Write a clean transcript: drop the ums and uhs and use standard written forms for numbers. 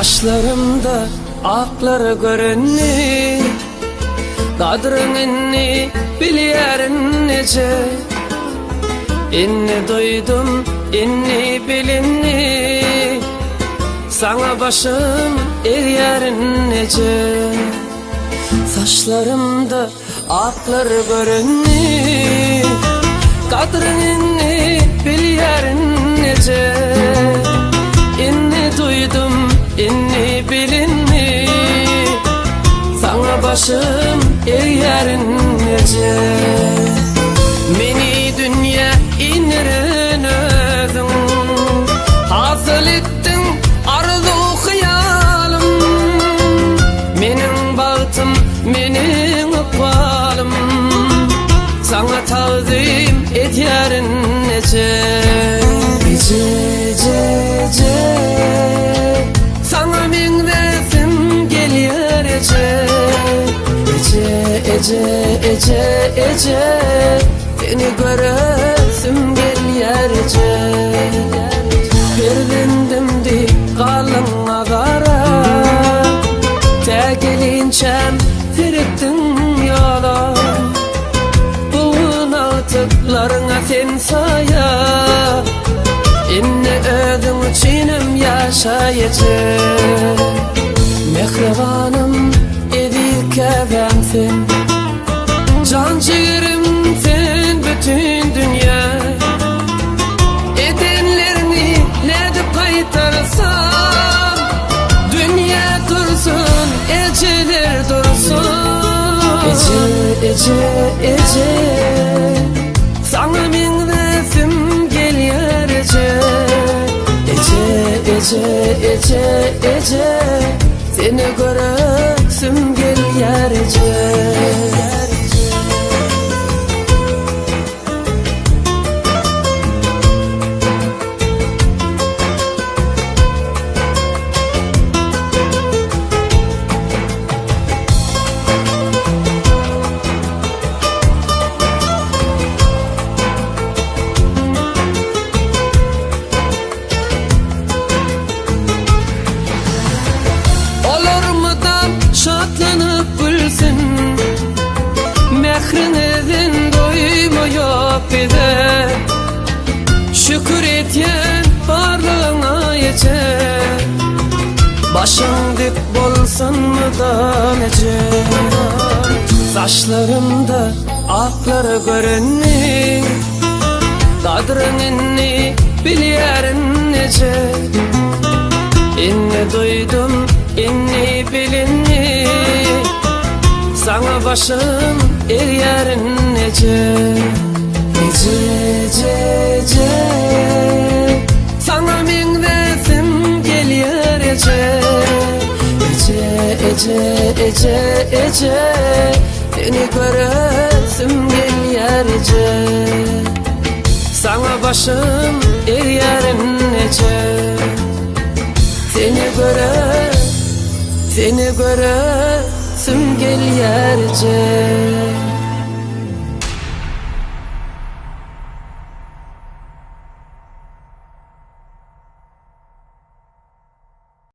Saçlarımda akları görünni, kadrın inni biliyerin nece. İnni duydum, inni bilinni, sana başım eriyerin nece. Saçlarımda akları görünni, kadrın inni biliyerin nece. İnni duydum, inni bilinni, sana başım eriyerin nece. Meni dünya inrin özün, hasıl ettin arzu hıyalım. Menin bahtım, menin ıkbalım, sana tazim ederin nece. Sana min resim geliyor ece. Ece seni göresim geliyor ece. Birvindim di kalın agara, tegelinçem firittin yola. Buğun atıklarına sen saya, İnne ödüm içinim yaşayacak. Mehribanım edik evensin, can ciğerim sen bütün dünya. Edenlerini ne de kaytarsam, dünya dursun, eceler dursun. Ece sana min resim geliyor ece. Ece seni göresim geliyor ece. Şatlanıp gülsün, mehrinizin doyumu yok bize. Şükür etyen varlığına yeter, başın dik bolsun mu da nece. Saçlarımda akları görünni, kadrın inni biliyerin nece. İnni duydum, inni bilinni, sana başım eriyerin nece. Ece sana min resim geliyor ece. Ece seni göresim geliyor ece. Sana başım eriyerin nece. Seni göresim geliyor ece.